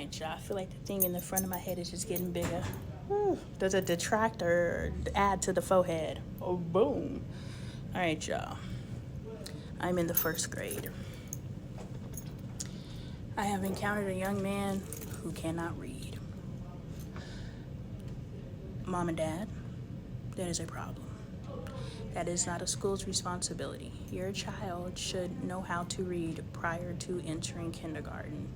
Alright, y'all. I feel like the thing in the front of my head is just getting bigger. Whew. Does a detractor add to the forehead? Oh, boom. Alright, y'all. I'm in the first grade. I have encountered a young man who cannot read. Mom and Dad, that is a problem. That is not a school's responsibility. Your child should know how to read prior to entering kindergarten.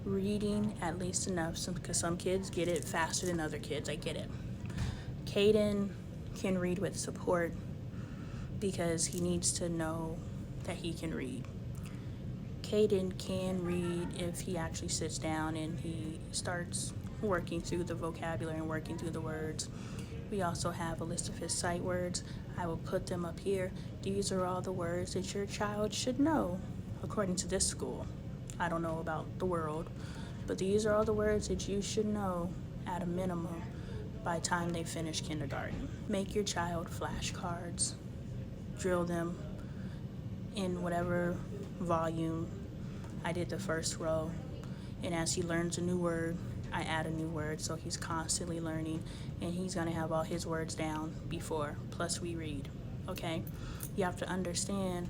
Reading at least enough, because some kids get it faster than other kids. I get it. Caden can read with support because he needs to know that he can read. Caden can read if he actually sits down and he starts working through the vocabulary and working through the words. We also have a list of his sight words. I will put them up here. These are all the words that your child should know, according to this school. I don't know about the world, but these are all the words that you should know at a minimum by the time they finish kindergarten. Make your child flashcards. Drill them in whatever volume. I did the first row, and as he learns a new word, I add a new word, so he's constantly learning, and he's gonna have all his words down before, plus we read, okay? You have to understand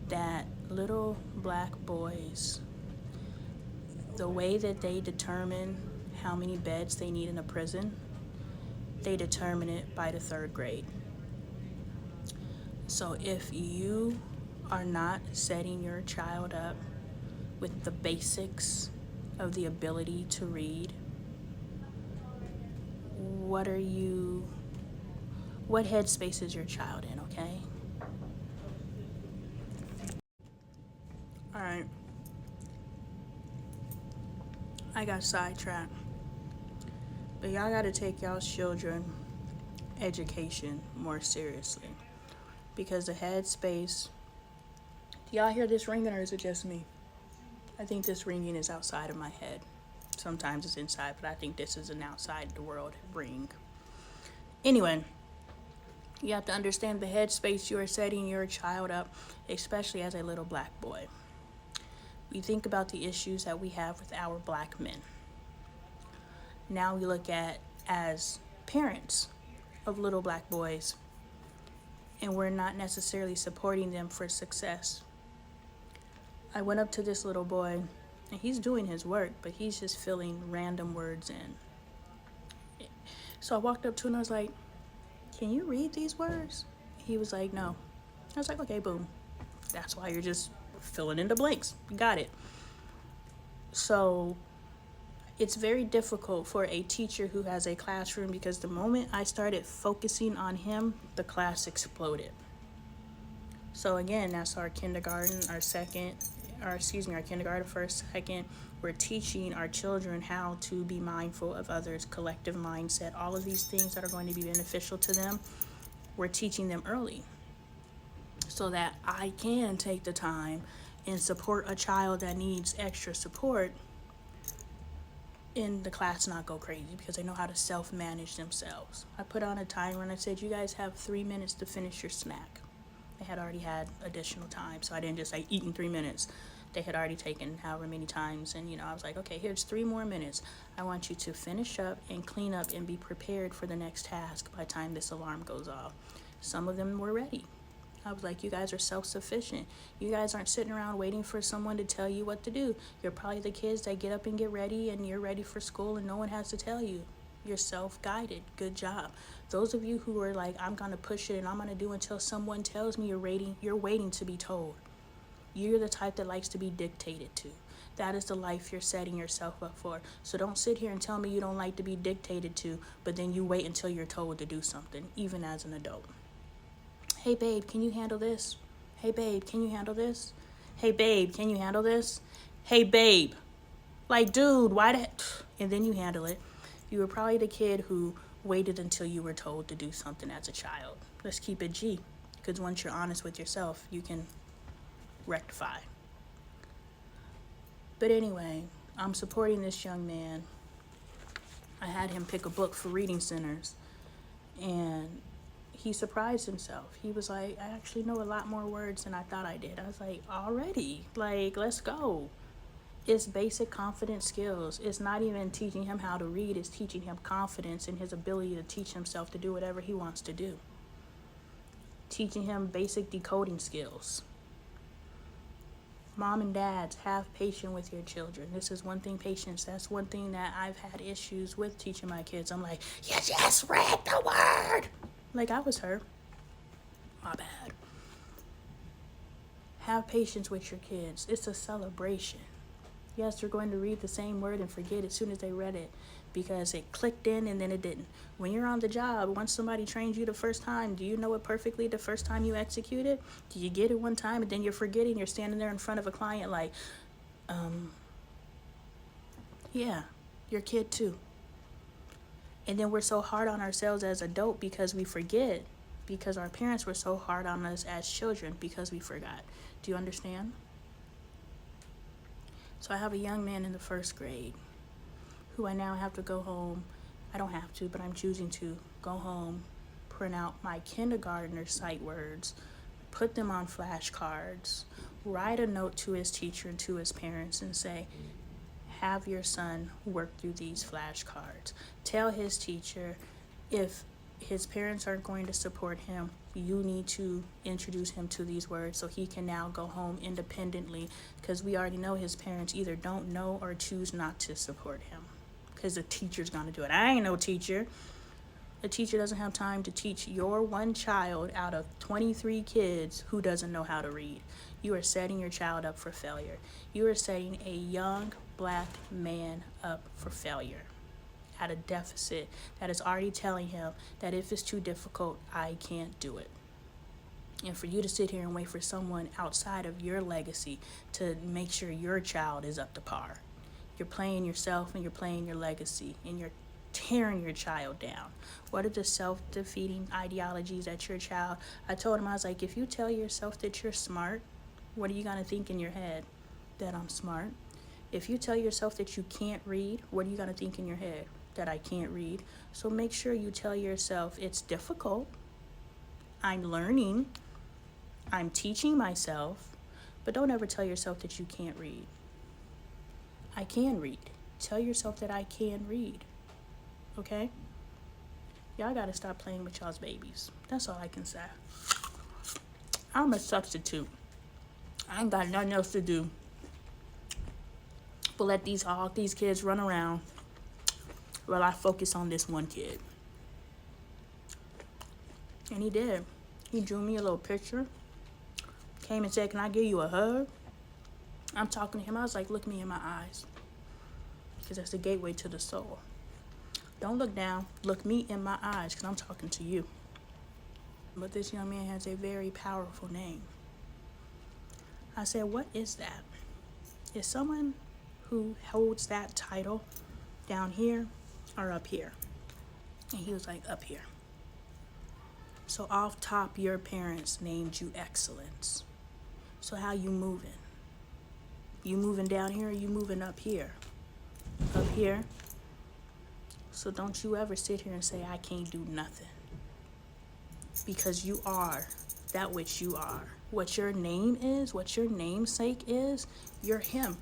that little black boys, the way that they determine how many beds they need in a prison, they determine it by the third grade. So if you are not setting your child up with the basics of the ability to read, what headspace is your child in, okay? All right. I got sidetracked. But y'all gotta take y'all's children education more seriously. Because the headspace, do y'all hear this ringing or is it just me? I think this ringing is outside of my head. Sometimes it's inside, but I think this is an outside the world ring. Anyway, you have to understand the headspace you are setting your child up, especially as a little black boy. We think about the issues that we have with our black men. Now we look at as parents of little black boys, and we're not necessarily supporting them for success. I went up to this little boy, and he's doing his work, but he's just filling random words in. So I walked up to him and I was like, can you read these words? He was like, no. I was like, okay, boom. That's why you're just filling in the blanks. You got it. So it's very difficult for a teacher who has a classroom, because the moment I started focusing on him, the class exploded. So again, that's our kindergarten, our kindergarten first, second. We're teaching our children how to be mindful of others, collective mindset, all of these things that are going to be beneficial to them. We're teaching them early so that I can take the time and support a child that needs extra support in the class, not go crazy, because they know how to self-manage themselves. I put on a timer and I said, you guys have 3 minutes to finish your snack. They had already had additional time, so I didn't just say eat in 3 minutes. They had already taken however many times, and I was like, okay, here's 3 more minutes. I want you to finish up and clean up and be prepared for the next task by the time this alarm goes off. Some of them were ready. I was like, you guys are self-sufficient. You guys aren't sitting around waiting for someone to tell you what to do. You're probably the kids that get up and get ready, and you're ready for school, and no one has to tell you. You're self-guided. Good job. Those of you who are like, I'm going to push it and I'm going to do until someone tells me you're waiting to be told. You're the type that likes to be dictated to. That is the life you're setting yourself up for. So don't sit here and tell me you don't like to be dictated to, but then you wait until you're told to do something, even as an adult. Hey, babe, can you handle this? Hey, babe, can you handle this? Hey, babe, can you handle this? Hey, babe. Like, dude, why the heck? And then you handle it. You were probably the kid who waited until you were told to do something as a child. Let's keep it G, because once you're honest with yourself, you can rectify. But anyway, I'm supporting this young man. I had him pick a book for reading centers, and he surprised himself. He was like, I actually know a lot more words than I thought I did. I was like, already? Like, let's go. It's basic confidence skills. It's not even teaching him how to read. It's teaching him confidence in his ability to teach himself to do whatever he wants to do. Teaching him basic decoding skills. Mom and dads, have patience with your children. This is one thing, patience. That's one thing that I've had issues with teaching my kids. I'm like, you just read the word. Like, I was her. My bad. Have patience with your kids. It's a celebration. Yes, they're going to read the same word and forget as soon as they read it because it clicked in and then it didn't. When you're on the job, once somebody trains you the first time, do you know it perfectly the first time you execute it? Do you get it one time and then you're forgetting? You're standing there in front of a client like, yeah, your kid too. And then we're so hard on ourselves as adults because we forget, because our parents were so hard on us as children because we forgot. Do you understand? So I have a young man in the 1st grade who I now have to go home. I don't have to, but I'm choosing to go home, print out my kindergartner sight words, put them on flashcards, write a note to his teacher and to his parents and say, have your son work through these flashcards. Tell his teacher if his parents aren't going to support him, you need to introduce him to these words so he can now go home independently, because we already know his parents either don't know or choose not to support him because the teacher's going to do it. I ain't no teacher. A teacher doesn't have time to teach your one child out of 23 kids who doesn't know how to read. You are setting your child up for failure. You are setting a young black man up for failure at a deficit that is already telling him that if it's too difficult, I can't do it. And for you to sit here and wait for someone outside of your legacy to make sure your child is up to par, you're playing yourself and you're playing your legacy and you're tearing your child down. What are the self-defeating ideologies that your child, I told him, I was like, if you tell yourself that you're smart, what are you going to think in your head? That I'm smart. If you tell yourself that you can't read, what are you going to think in your head? That I can't read. So make sure you tell yourself it's difficult. I'm learning. I'm teaching myself. But don't ever tell yourself that you can't read. I can read. Tell yourself that I can read. Okay? Y'all gotta stop playing with y'all's babies. That's all I can say. I'm a substitute. I ain't got nothing else to do but let all these kids run around while I focus on this one kid. And he did. He drew me a little picture. Came and said, can I give you a hug? I'm talking to him. I was like, look me in my eyes. Because that's the gateway to the soul. Don't look down. Look me in my eyes because I'm talking to you. But this young man has a very powerful name. I said, what is that? Is someone who holds that title down here or up here? And he was like, up here. So off top, your parents named you excellence. So how you moving? You moving down here or you moving up here? Up here. So don't you ever sit here and say, I can't do nothing. Because you are that which you are. What your name is, what your namesake is, you're him.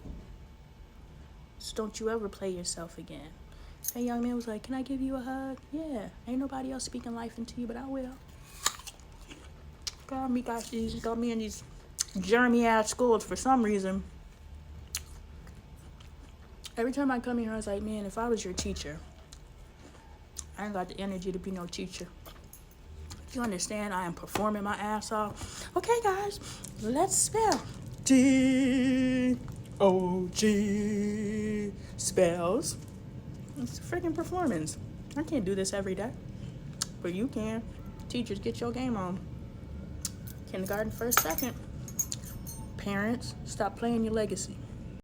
So don't you ever play yourself again. That young man was like, can I give you a hug? Yeah, ain't nobody else speaking life into you, but I will. Got me in these Jeremy-ass schools for some reason. Every time I come here, I was like, man, if I was your teacher, I ain't got the energy to be no teacher. You understand? I am performing my ass off. Okay, guys, let's spell. D-O-G spells. It's a freaking performance. I can't do this every day, but you can. Teachers, get your game on. Kindergarten, 1st, 2nd. Parents, stop playing your legacy.